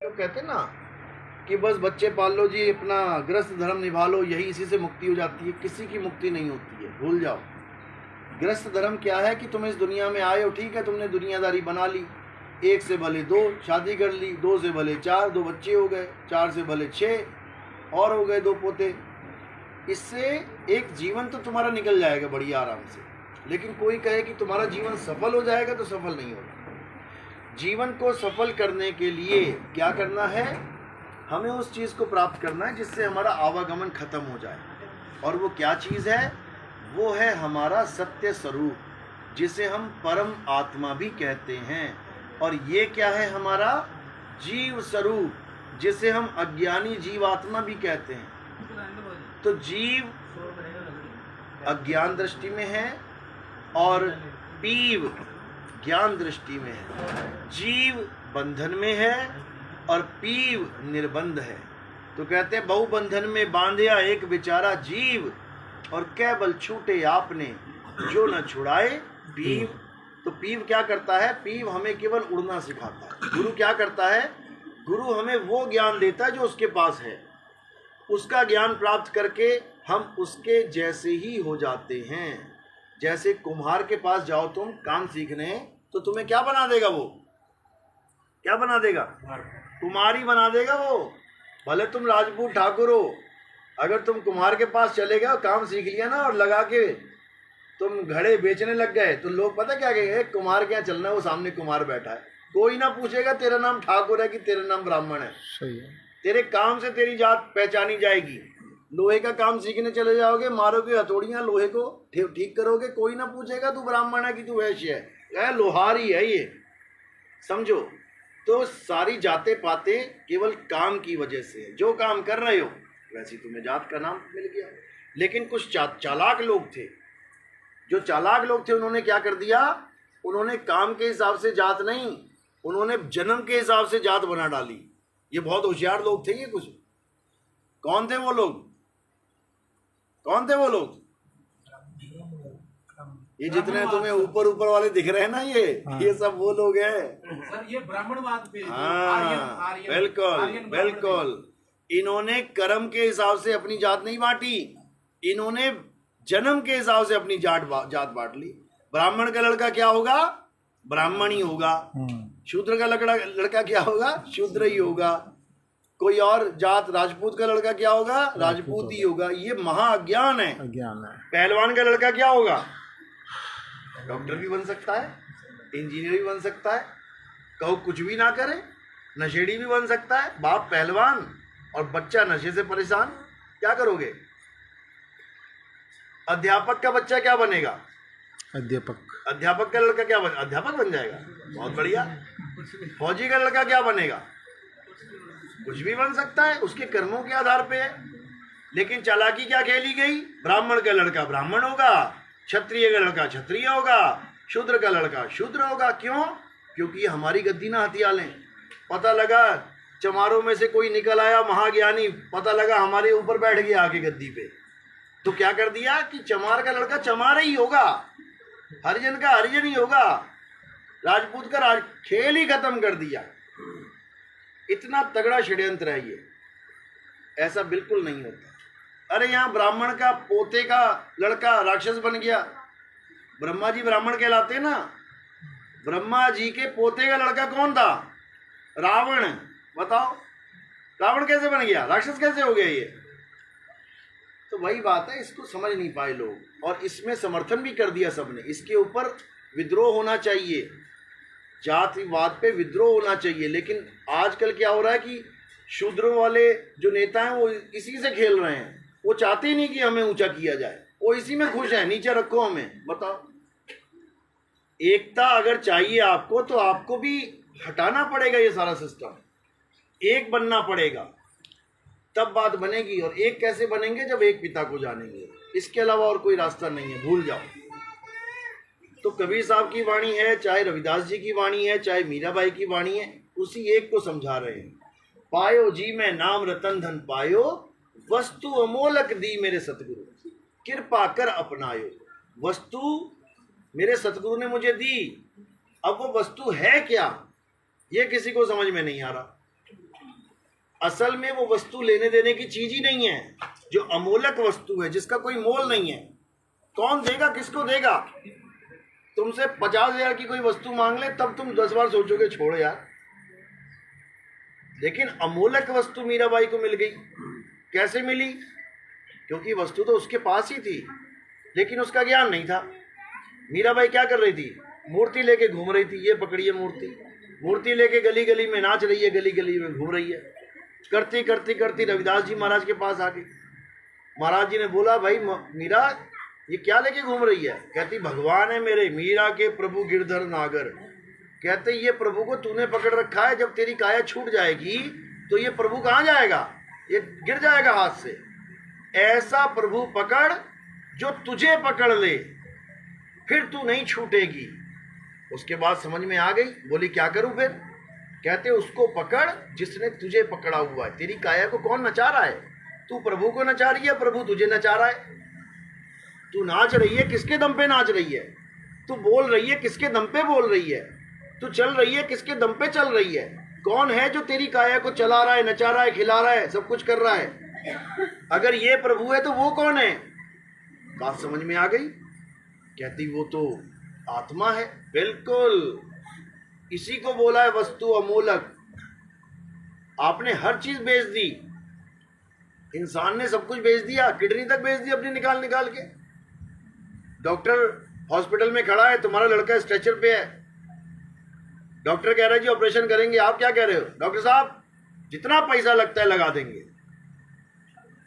तो कहते ना कि बस बच्चे पाल लो जी, अपना गृहस्थ धर्म निभा लो, यही इसी से मुक्ति हो जाती है। किसी की मुक्ति नहीं होती है, भूल जाओ। गृहस्थ धर्म क्या है कि तुम इस दुनिया में आए हो, ठीक है, तुमने दुनियादारी बना ली, एक से भले दो शादी कर ली, दो से भले चार, दो बच्चे हो गए, चार से भले 6 और हो गए 2 पोते। इससे एक जीवन तो तुम्हारा निकल जाएगा बड़ी आराम से। लेकिन कोई कहे कि तुम्हारा जीवन सफल हो जाएगा, तो सफल नहीं होगा। जीवन को सफल करने के लिए क्या करना है? हमें उस चीज़ को प्राप्त करना है जिससे हमारा आवागमन खत्म हो जाए। और वो क्या चीज़ है? वो है हमारा सत्य स्वरूप, जिसे हम परम आत्मा भी कहते हैं। और ये क्या है? हमारा जीव स्वरूप, जिसे हम अज्ञानी जीवात्मा भी कहते हैं। तो जीव अज्ञान दृष्टि में है और पीव ज्ञान दृष्टि में है। जीव बंधन में है और पीव निर्बंध है। तो कहते हैं बहु बंधन में बांधिया एक बेचारा जीव, और केवल छूटे आपने जो न छुड़ाए पीव। तो पीव क्या करता है? पीव हमें केवल उड़ना सिखाता है। गुरु क्या करता है? गुरु हमें वो ज्ञान देता है जो उसके पास है। उसका ज्ञान प्राप्त करके हम उसके जैसे ही हो जाते हैं। जैसे कुम्हार के पास जाओ तुम काम सीखने, तो तुम्हें क्या बना देगा? वो क्या बना देगा? कुम्हारी बना देगा वो। भले तुम राजपूत ठाकुर हो, अगर तुम कुम्हार के पास चले गए, काम सीख लिया ना, और लगा के तुम घड़े बेचने लग गए, तो लोग पता क्या कहेंगे? कुम्हार क्या चलना है, वो सामने कुम्हार बैठा है। कोई ना पूछेगा तेरा नाम ठाकुर है कि तेरा नाम ब्राह्मण है। सही है। तेरे काम से तेरी जात पहचानी जाएगी। लोहे का काम सीखने चले जाओगे, मारोगे हथौड़ियां, लोहे को ठीक करोगे, कोई ना पूछेगा तू ब्राह्मण है कि तू वैश्य है, यह लोहारी है ये, समझो। तो सारी जाते पाते केवल काम की वजह से है। जो काम कर रहे हो वैसे तुम्हें जात का नाम मिल गया। लेकिन कुछ चालाक लोग थे, जो चालाक लोग थे, उन्होंने क्या कर दिया? उन्होंने काम के हिसाब से जात नहीं, उन्होंने जन्म के हिसाब से जात बना डाली। ये बहुत होशियार लोग थे। ये कुछ कौन थे वो लोग? कौन थे वो लोग? ये जितने तुम्हें ऊपर ऊपर वाले दिख रहे हैं ना, ये सब वो लोग हैं। सर ये ब्राह्मणवाद पे हाँ, बिल्कुल बिल्कुल। इन्होंने कर्म के हिसाब से अपनी जात नहीं बांटी, इन्होंने जन्म के हिसाब से अपनी जात बांट ली। ब्राह्मण का लड़का क्या होगा? ब्राह्मण ही होगा। शूद्र का लड़का क्या होगा? शूद्र ही होगा। कोई और जात, राजपूत का लड़का क्या होगा? राजपूत ही होगा। ये महा अज्ञान है, अज्ञान है। पहलवान का लड़का क्या होगा? डॉक्टर भी बन सकता है, इंजीनियर भी बन सकता है, कहो कुछ भी ना करे, नशेड़ी भी बन सकता है। बाप पहलवान और बच्चा नशे से परेशान, क्या करोगे? अध्यापक का बच्चा क्या बनेगा? अध्यापक का लड़का क्या अध्यापक बन जाएगा, बहुत बढ़िया। फौजी का लड़का क्या बनेगा? कुछ भी बन सकता है, उसके कर्मों के आधार पे है। लेकिन चालाकी क्या खेली गई? ब्राह्मण का लड़का ब्राह्मण होगा, क्षत्रिय का लड़का क्षत्रिय होगा, शूद्र का लड़का शूद्र होगा। क्यों? क्योंकि हमारी गद्दी ना हथिया लें। पता लगा चमारों में से कोई निकल आया महाज्ञानी, पता लगा हमारे ऊपर बैठ गया आके गद्दी पे, तो क्या कर दिया कि चमार का लड़का चमार ही होगा, हरिजन का हरिजन ही होगा, राजपूत का खेल ही खत्म कर दिया। इतना तगड़ा षड्यंत्र है ये, ऐसा बिल्कुल नहीं होता। अरे यहाँ ब्राह्मण का पोते का लड़का राक्षस बन गया। ब्रह्मा जी ब्राह्मण कहलाते ना, ब्रह्मा जी के पोते का लड़का कौन था? रावण। बताओ रावण कैसे बन गया? राक्षस कैसे हो गया ये? तो वही बात है, इसको समझ नहीं पाए लोग, और इसमें समर्थन भी कर दिया सबने। इसके ऊपर विद्रोह होना चाहिए, जातिवाद पे विद्रोह होना चाहिए। लेकिन आजकल क्या हो रहा है कि शूद्रों वाले जो नेता हैं वो इसी से खेल रहे हैं। वो चाहते ही नहीं कि हमें ऊंचा किया जाए, वो इसी में खुश है, नीचे रखो हमें। बताओ, एकता अगर चाहिए आपको, तो आपको भी हटाना पड़ेगा ये सारा सिस्टम, एक बनना पड़ेगा, तब बात बनेगी। और एक कैसे बनेंगे? जब एक पिता को जानेंगे। इसके अलावा और कोई रास्ता नहीं है, भूल जाओ। तो कबीर साहब की वाणी है, चाहे रविदास जी की वाणी है, चाहे मीराबाई की वाणी है, उसी एक को समझा रहे हैं। पायो जी मैं नाम रतन धन पायो, वस्तु अमोलक दी मेरे सतगुरु, कृपा कर अपनायो। वस्तु मेरे सतगुरु ने मुझे दी, अब वो वस्तु है क्या, ये किसी को समझ में नहीं आ रहा। असल में वो वस्तु लेने देने की चीज ही नहीं है, जो अमूलक वस्तु है, जिसका कोई मोल नहीं है। कौन देगा, किसको देगा? तुमसे 50,000 की कोई वस्तु मांग ले तब तुम 10 बार सोचोगे छोड़ यार। लेकिन अमूलक वस्तु मीराबाई को मिल गई। कैसे मिली? क्योंकि वस्तु तो उसके पास ही थी, लेकिन उसका ज्ञान नहीं था। मीराबाई क्या कर रही थी? मूर्ति लेके घूम रही थी। ये पकड़िए मूर्ति, मूर्ति लेके गली गली में नाच रही है, गली गली में घूम रही है। करती करती करती रविदास जी महाराज के पास आ गई। महाराज जी ने बोला, भाई मीरा ये क्या लेके घूम रही है? कहती, भगवान है मेरे, मीरा के प्रभु गिरधर नागर। कहते, ये प्रभु को तूने पकड़ रखा है, जब तेरी काया छूट जाएगी तो ये प्रभु कहाँ जाएगा? ये गिर जाएगा हाथ से। ऐसा प्रभु पकड़ जो तुझे पकड़ ले, फिर तू नहीं छूटेगी। उसके बाद समझ में आ गई। बोली, क्या करूं फिर? कहते, उसको पकड़ जिसने तुझे पकड़ा हुआ है। तेरी काया को कौन नचा रहा है? तू प्रभु को नचा रही है, प्रभु तुझे नचा रहा है। तू नाच रही है, किसके दम पे नाच रही है? तू बोल रही है, किसके दम पे बोल रही है? तू चल रही है, किसके दम पे चल रही है? कौन है जो तेरी काया को चला रहा है, नचा रहा है, खिला रहा है, सब कुछ कर रहा है? अगर ये प्रभु है तो वो कौन है? बात समझ में आ गई। कहती, वो तो आत्मा है। बिल्कुल, इसी को बोला है वस्तु अमूलक। आपने हर चीज बेच दी, इंसान ने सब कुछ बेच दिया, किडनी तक बेच दी अपनी निकाल निकाल के। डॉक्टर हॉस्पिटल में खड़ा है, तुम्हारा लड़का स्ट्रेचर पे है, डॉक्टर कह रहा है जी ऑपरेशन करेंगे। आप क्या कह रहे हो? डॉक्टर साहब जितना पैसा लगता है लगा देंगे,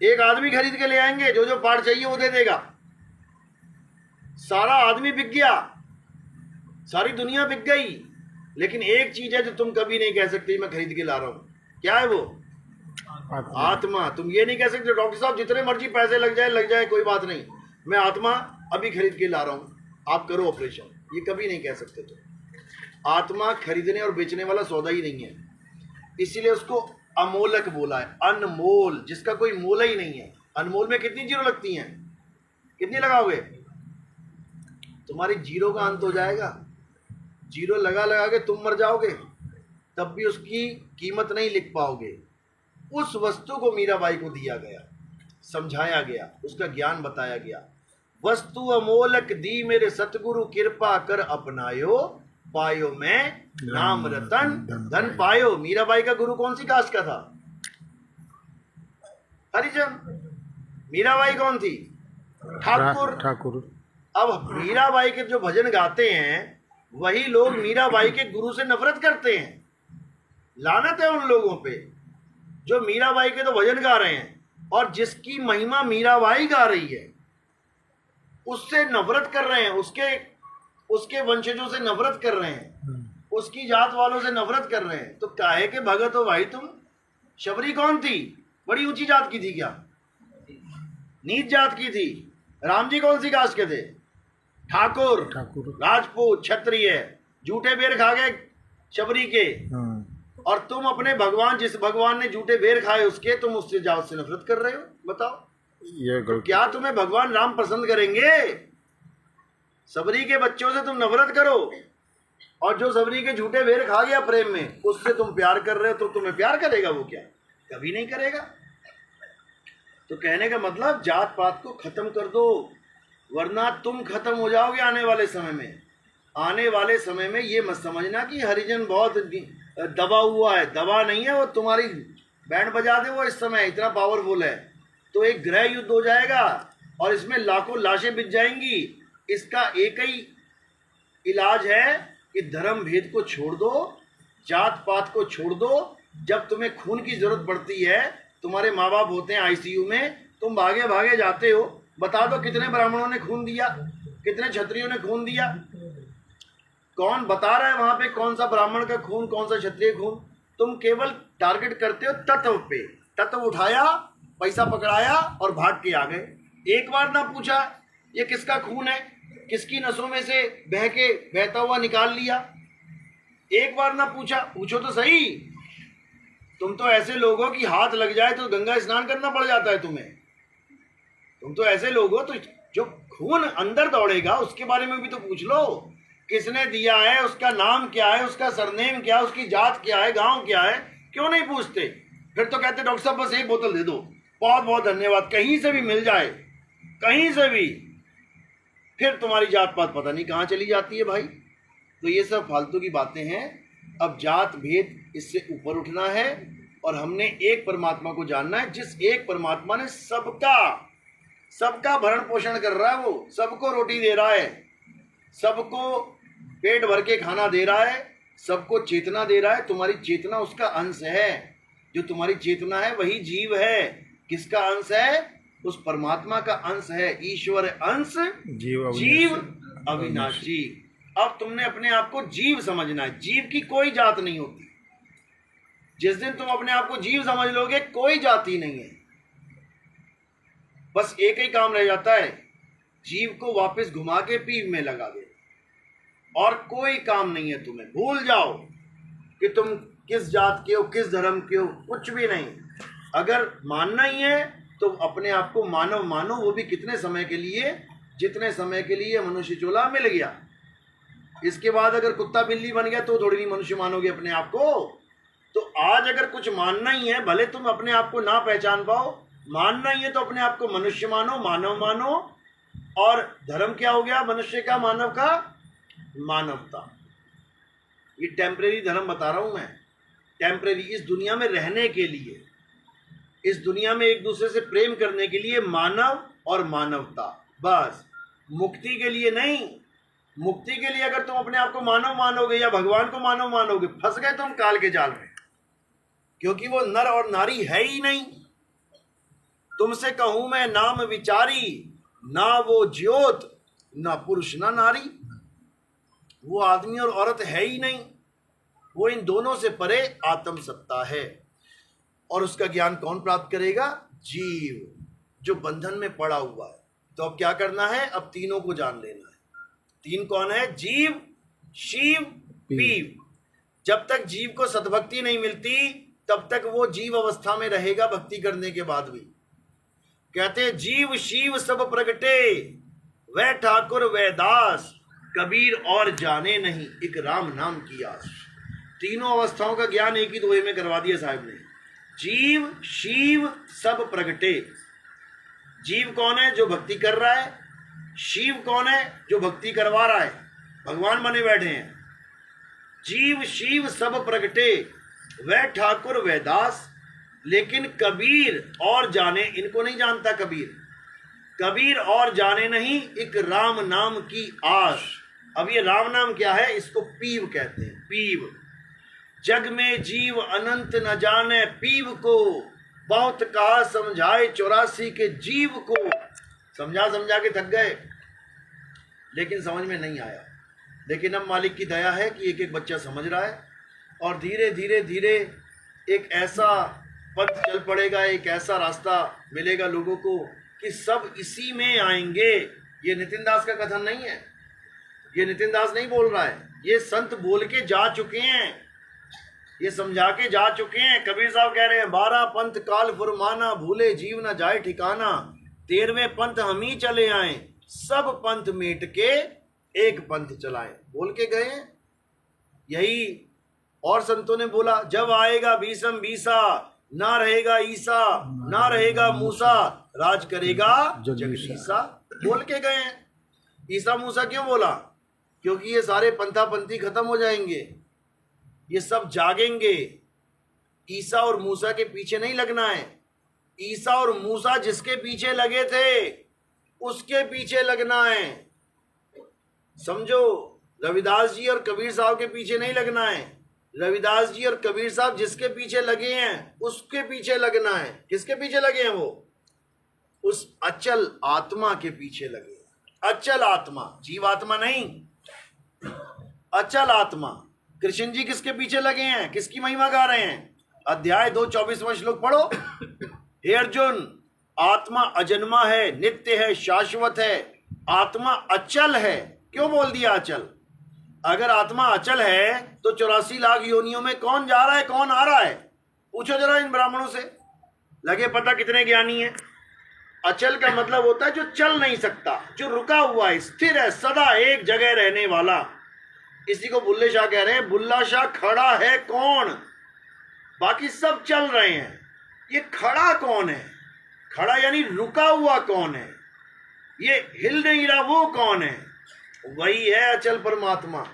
एक आदमी खरीद के ले आएंगे, जो जो पार्ट चाहिए वो दे देगा। सारा आदमी बिक गया, सारी दुनिया बिक गई, लेकिन एक चीज है जो तुम कभी नहीं कह सकते मैं खरीद के ला रहा हूं। क्या है वो? आत्मा। तुम ये नहीं कह सकते डॉक्टर साहब जितने मर्जी पैसे लग जाए कोई बात नहीं, मैं आत्मा अभी खरीद के ला रहा हूं, आप करो ऑपरेशन। ये कभी नहीं कह सकते तुम। आत्मा खरीदने और बेचने वाला सौदा ही नहीं है, इसीलिए उसको अमोलक बोला है। अनमोल, जिसका कोई मोल ही नहीं है। अनमोल में कितनी जीरो लगती हैं? कितनी लगाओगे? तुम्हारी जीरो का अंत हो जाएगा। जीरो लगा लगा के तुम मर जाओगे, तब भी उसकी कीमत नहीं लिख पाओगे। उस वस्तु को मीराबाई को दिया गया, समझाया गया, उसका ज्ञान बताया गया। वस्तु अमोलक दी मेरे सतगुरु, कृपा कर अपनायो, पायो मैं नाम रतन धन पायो। मीराबाई का गुरु कौन सी कास्ट का था? हरिजन। मीराबाई कौन थी? ठाकुर। अब मीराबाई के जो भजन गाते हैं वही लोग मीराबाई के गुरु से नफरत करते हैं। लानत है उन लोगों पे जो मीराबाई के तो भजन गा रहे हैं, और जिसकी महिमा मीराबाई गा रही है उससे नफरत कर रहे हैं, उसके वंशजों से नफरत कर रहे हैं, उसकी जात वालों से नफरत कर रहे हैं। तो काहे के भगत हो भाई तुम? शबरी कौन थी? बड़ी ऊंची जात की थी क्या? नीच जात की थी। राम जी कौन सी कास्ट के थे? ठाकुर, राजपूत, क्षत्रिय। झूठे बेर खा गए शबरी के, और तुम अपने भगवान, जिस भगवान ने झूठे बेर खाए उसके, तुम उससे जात से नफरत कर रहे हो। बताओ ये क्या तुम्हें भगवान राम पसंद करेंगे? सबरी के बच्चों से तुम नफरत करो, और जो सबरी के झूठे बेर खा गया प्रेम में, उससे तुम प्यार कर रहे हो, तो तुम्हें प्यार करेगा वो? क्या कभी नहीं करेगा। तो कहने का मतलब जात पात को खत्म कर दो, वरना तुम खत्म हो जाओगे आने वाले समय में। आने वाले समय में ये मत समझना कि हरिजन बहुत दबा हुआ है। दबा नहीं है वो, तुम्हारी बैंड बजा दे वो इस समय, इतना पावरफुल है। तो एक गृह युद्ध हो जाएगा और इसमें लाखों लाशें बिक जाएंगी। इसका एक ही इलाज है कि धर्म भेद को छोड़ दो, जात पात को छोड़ दो। जब तुम्हें खून की जरूरत पड़ती है, तुम्हारे माँ बाप होते हैं आईसीयू में, तुम भागे भागे जाते हो, बता दो कितने ब्राह्मणों ने खून दिया, कितने क्षत्रियों ने खून दिया? कौन बता रहा है वहां पे कौन सा ब्राह्मण का खून, कौन सा क्षत्रिय खून? तुम केवल टारगेट करते हो तत्व पे। तत्व उठाया, पैसा पकड़ाया और भाग के आ गए। एक बार ना पूछा ये किसका खून है, किसकी नसों में से बहता हुआ निकाल लिया। एक बार ना पूछा, पूछो तो सही। तुम तो ऐसे लोग हो कि हाथ लग जाए तो गंगा स्नान करना पड़ जाता है तुम्हें। तुम तो ऐसे लोग हो, तो जो खून अंदर दौड़ेगा उसके बारे में भी तो पूछ लो। किसने दिया है, उसका नाम क्या है, उसका सरनेम क्या है, उसकी जात क्या है, गांव क्या है, क्यों नहीं पूछते? फिर तो कहते डॉक्टर साहब बस एक बोतल दे दो, बहुत बहुत धन्यवाद, कहीं से भी मिल जाए, कहीं से भी। फिर तुम्हारी जात पात पता नहीं कहाँ चली जाती है भाई। तो ये सब फालतू की बातें हैं। अब जात भेद इससे ऊपर उठना है और हमने एक परमात्मा को जानना है, जिस एक परमात्मा ने सबका भरण पोषण कर रहा है, वो सबको रोटी दे रहा है, सबको पेट भर के खाना दे रहा है, सबको चेतना दे रहा है। तुम्हारी चेतना उसका अंश है। जो तुम्हारी चेतना है वही जीव है। किसका अंश है? उस परमात्मा का अंश है। ईश्वर अंश जीव अविनाशी। अब तुमने अपने आप को जीव समझना है। जीव की कोई जात नहीं होती। जिस दिन तुम अपने आप को जीव समझ लोगे, कोई जाति नहीं है। बस एक ही काम रह जाता है, जीव को वापस घुमा के पीव में लगा दे, और कोई काम नहीं है तुम्हें। भूल जाओ कि तुम किस जात के हो, किस धर्म के हो, कुछ भी नहीं। अगर मानना ही है तो अपने आप को मानव मानो, वो भी कितने समय के लिए? जितने समय के लिए मनुष्य चोला मिल गया। इसके बाद अगर कुत्ता बिल्ली बन गया तो थोड़ी नहीं मनुष्य मानोगे अपने आप को। तो आज अगर कुछ मानना ही है, भले तुम अपने आप को ना पहचान पाओ, मानना ही है तो अपने आप को मनुष्य मानो, मानव मानो। और धर्म क्या हो गया मनुष्य का, मानव का? मानवता। ये टेम्परेरी धर्म बता रहा हूं मैं, टेम्परेरी। इस दुनिया में रहने के लिए, इस दुनिया में एक दूसरे से प्रेम करने के लिए मानव और मानवता, बस। मुक्ति के लिए नहीं। मुक्ति के लिए अगर तुम अपने आप को मानव मानोगे या भगवान को मानव मानोगे, फंस गए तुम काल के जाल में। क्योंकि वो नर और नारी है ही नहीं। तुमसे कहूं मैं नाम विचारी, ना वो ज्योत, ना पुरुष ना नारी। वो आदमी और औरत है ही नहीं। वो इन दोनों से परे आत्म सत्ता है। और उसका ज्ञान कौन प्राप्त करेगा? जीव, जो बंधन में पड़ा हुआ है। तो अब क्या करना है? अब तीनों को जान लेना है। तीन कौन है? जीव, शिव, पीव। जब तक जीव को सद्भक्ति नहीं मिलती तब तक वो जीव अवस्था में रहेगा भक्ति करने के बाद भी। कहते जीव शिव सब प्रगटे, वह ठाकुर वह दास, कबीर और जाने नहीं, एक राम नाम की आस। तीनों अवस्थाओं का ज्ञान एक ही दोहे में करवा दिया साहब ने। जीव शिव सब प्रगटे। जीव कौन है? जो भक्ति कर रहा है। शिव कौन है? जो भक्ति करवा रहा है, भगवान बने बैठे हैं। जीव शिव सब प्रगटे, वह ठाकुर वह दास। लेकिन कबीर और जाने, इनको नहीं जानता कबीर। कबीर और जाने नहीं, एक राम नाम की आस। अब ये राम नाम क्या है? इसको पीव कहते हैं। पीव। जग में जीव अनंत न जाने पीव को, बहुत कहा समझाए 84 के जीव को। समझा समझा के थक गए, लेकिन समझ में नहीं आया। लेकिन अब मालिक की दया है कि एक एक बच्चा समझ रहा है, और धीरे धीरे धीरे एक ऐसा पथ चल पड़ेगा, एक ऐसा रास्ता मिलेगा लोगों को कि सब इसी में आएंगे। ये नितिन दास का कथन नहीं है, ये नितिन दास नहीं बोल रहा है, ये संत बोल के जा चुके हैं, ये समझा के जा चुके हैं। कबीर साहब कह रहे हैं 12 पंथ काल फुरमाना, भूले जीव न जाए ठिकाना, 13वें पंथ हम ही चले आए, सब पंथ मेट के एक पंथ चलाए। बोल के गए। यही और संतों ने बोला, जब आएगा भीषम भीसा, ना रहेगा ईसा, ना रहेगा मूसा, राज करेगा जगदीशा। बोल के गए हैं। ईसा मूसा क्यों बोला? क्योंकि ये सारे पंथापंथी खत्म हो जाएंगे, ये सब जागेंगे। ईसा और मूसा के पीछे नहीं लगना है। ईसा और मूसा जिसके पीछे लगे थे उसके पीछे लगना है। समझो, रविदास जी और कबीर साहब के पीछे नहीं लगना है। रविदास जी और कबीर साहब जिसके पीछे लगे हैं उसके पीछे लगना है। किसके पीछे लगे हैं? वो उस अचल आत्मा के पीछे लगे हैं। अचल आत्मा, जीवात्मा नहीं, अचल आत्मा। कृष्ण जी किसके पीछे लगे हैं? किसकी महिमा गा रहे हैं? अध्याय 2 24वां श्लोक पढ़ो। हे अर्जुन, आत्मा अजन्मा है, नित्य है, शाश्वत है। आत्मा अचल है। क्यों बोल दिया अचल? अगर आत्मा अचल है तो 84 लाख योनियों में कौन जा रहा है, कौन आ रहा है? पूछो जरा इन ब्राह्मणों से, लगे पता कितने ज्ञानी हैं। अचल का मतलब होता है जो चल नहीं सकता, जो रुका हुआ है, स्थिर है, सदा एक जगह रहने वाला। इसी को बुल्ले शाह कह रहे हैं। बुल्ला शाह खड़ा है कौन? बाकी सब चल रहे हैं। ये खड़ा कौन है? खड़ा यानी रुका हुआ कौन है? ये हिल नहीं रहा वो कौन है? वही है अचल परमात्मा,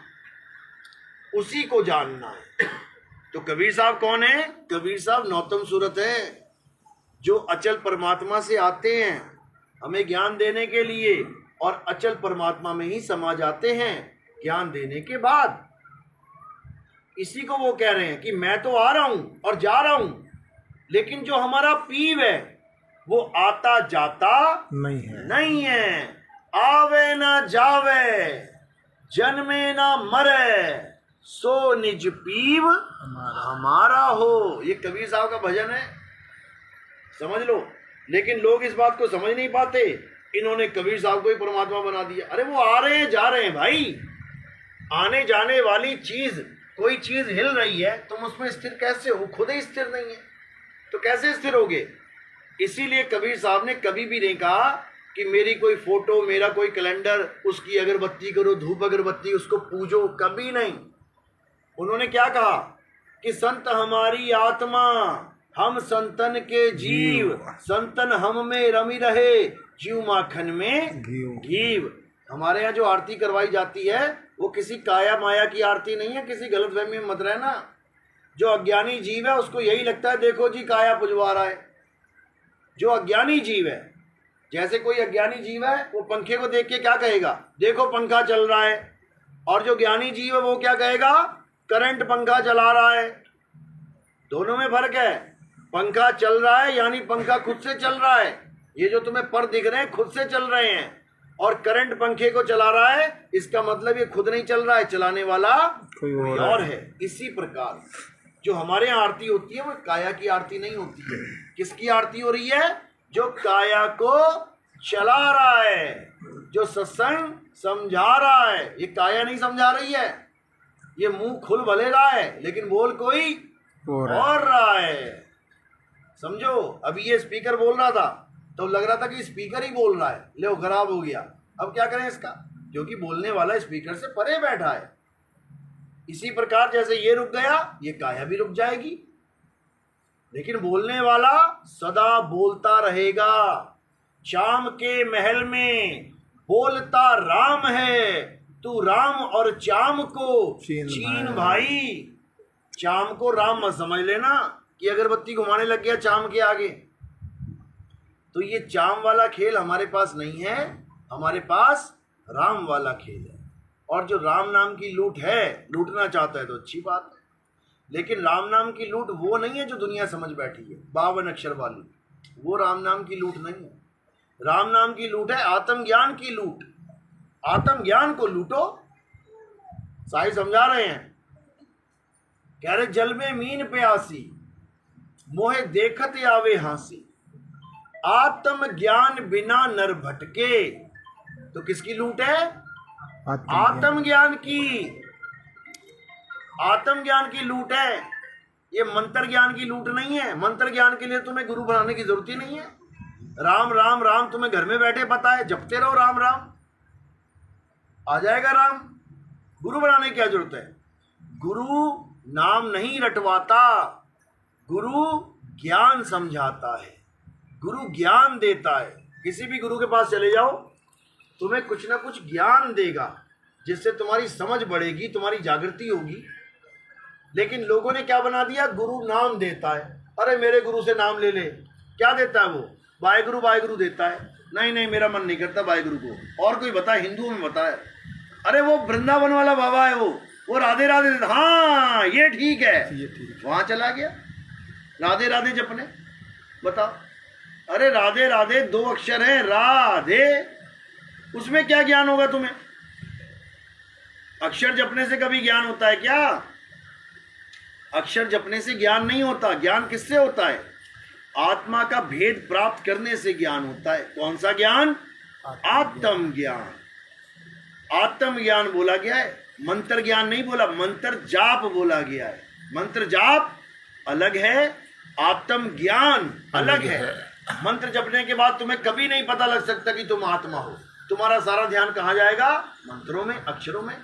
उसी को जानना है। तो कबीर साहब कौन है? कबीर साहब नौतम सूरत है, जो अचल परमात्मा से आते हैं हमें ज्ञान देने के लिए, और अचल परमात्मा में ही समा जाते हैं ज्ञान देने के बाद। इसी को वो कह रहे हैं कि मैं तो आ रहा हूं और जा रहा हूं, लेकिन जो हमारा पीव है वो आता जाता नहीं है। आवे ना जावे, जन्मे ना मरे, सो निज पीव हमारा हो। ये कबीर साहब का भजन है, समझ लो। लेकिन लोग इस बात को समझ नहीं पाते, इन्होंने कबीर साहब को ही परमात्मा बना दिया। अरे वो आ रहे हैं जा रहे हैं भाई, आने जाने वाली चीज, कोई चीज हिल रही है तुम उसमें स्थिर कैसे हो? खुद ही स्थिर नहीं है तो कैसे स्थिर होगे? इसीलिए कबीर साहब ने कभी भी नहीं कहा कि मेरी कोई फोटो, मेरा कोई कैलेंडर, उसकी अगरबत्ती करो, धूप अगरबत्ती, उसको पूजो, कभी नहीं। उन्होंने क्या कहा कि संत हमारी आत्मा, हम संतन के जीव, संतन हम में रमी रहे, जीव माखन में घीव। हमारे यहाँ जो आरती करवाई जाती है वो किसी काया माया की आरती नहीं है, किसी गलतफहमी में मत रहना। जो अज्ञानी जीव है उसको यही लगता है देखो जी काया पुजवा रहा है। जो अज्ञानी जीव है, जैसे कोई अज्ञानी जीव है वो पंखे को देख के क्या कहेगा? देखो पंखा चल रहा है। और जो ज्ञानी जीव है वो क्या कहेगा? करंट पंखा चला रहा है। दोनों में फर्क है। पंखा चल रहा है यानी पंखा खुद से चल रहा है, ये जो तुम्हें पर दिख रहे हैं खुद से चल रहे हैं। और करंट पंखे को चला रहा है, इसका मतलब ये खुद नहीं चल रहा है, चलाने वाला कोई और है। इसी प्रकार जो हमारे यहाँ आरती होती है वो काया की आरती नहीं होती है। किसकी आरती हो रही है? जो काया को चला रहा है, जो सत्संग समझा रहा है। ये काया नहीं समझा रही है, ये मुंह खुल भले रहा है लेकिन बोल कोई और रहा है। समझो, अभी ये स्पीकर बोल रहा था तो लग रहा था कि स्पीकर ही बोल रहा है, लो खराब हो गया। अब क्या करें इसका? क्योंकि बोलने वाला स्पीकर से परे बैठा है। इसी प्रकार जैसे ये रुक गया, ये काया भी रुक जाएगी, लेकिन बोलने वाला सदा बोलता रहेगा। चाम के महल में बोलता राम है, तू राम और चाम को चीन भाई। चाम को राम मत समझ लेना कि अगरबत्ती घुमाने लग गया चाम के आगे। तो ये चाम वाला खेल हमारे पास नहीं है, हमारे पास राम वाला खेल है। और जो राम नाम की लूट है, लूटना चाहता है तो अच्छी बात है, लेकिन राम नाम की लूट वो नहीं है जो दुनिया समझ बैठी है 52 अक्षर वाली। वो राम नाम की लूट नहीं है। राम नाम की लूट है आत्मज्ञान की लूट। आत्मज्ञान को लूटो। साईं समझा रहे हैं, कह रहे जल में मीन प्यासी, मोहे देखत आवे हांसी। आत्म ज्ञान बिना नर भटके। तो किसकी लूट है? आत्म ज्ञान की। आत्म ज्ञान की लूट है, ये मंत्र ज्ञान की लूट नहीं है। मंत्र ज्ञान के लिए तुम्हें गुरु बनाने की जरूरत ही नहीं है। राम राम राम तुम्हें घर में बैठे पता है, जपते रहो राम राम, आ जाएगा राम। गुरु बनाने की क्या जरूरत है? गुरु नाम नहीं रटवाता, गुरु ज्ञान समझाता है, गुरु ज्ञान देता है। किसी भी गुरु के पास चले जाओ, तुम्हें कुछ ना कुछ ज्ञान देगा जिससे तुम्हारी समझ बढ़ेगी, तुम्हारी जागृति होगी। लेकिन लोगों ने क्या बना दिया? गुरु नाम देता है। अरे मेरे गुरु से नाम ले ले। क्या देता है वो? वाहेगुरु देता है। नहीं नहीं, मेरा मन नहीं करता वाहेगुरु को, और कोई बताए, हिंदुओं में बताए। अरे वो वृंदावन वाला बाबा है, वो राधे राधे देता। हाँ ये ठीक है, वहां चला गया राधे राधे जपने। बताओ, अरे राधे राधे 2 अक्षर है, राधे, उसमें क्या ज्ञान होगा तुम्हें? अक्षर जपने से कभी ज्ञान होता है क्या? अक्षर जपने से ज्ञान नहीं होता। ज्ञान किससे होता है? आत्मा का भेद प्राप्त करने से ज्ञान होता है। कौन सा ज्ञान? आत्म ज्ञान। आत्म ज्ञान बोला गया है, मंत्र ज्ञान नहीं बोला, मंत्र जाप बोला गया है। मंत्र जाप अलग है, आत्म ज्ञान अलग है। मंत्र जपने के बाद तुम्हें कभी नहीं पता लग सकता कि तुम आत्मा हो। तुम्हारा सारा ध्यान कहाँ जाएगा? मंत्रों में, अक्षरों में।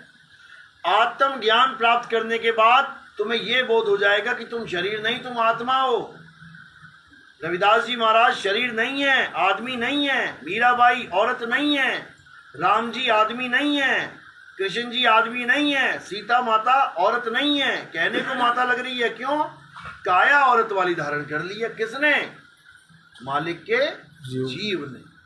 आत्म ज्ञान प्राप्त करने के बाद तुम्हें यह बोध हो जाएगा कि तुम शरीर नहीं, तुम आत्मा हो। रविदास जी महाराज शरीर नहीं है, आदमी नहीं है। मीराबाई औरत नहीं है। राम जी आदमी नहीं है। कृष्ण जी आदमी नहीं है। सीता माता औरत नहीं है। कहने को माता लग रही है, क्यों? काया औरत वाली धारण कर ली है। किसने? मालिक के जीव ने।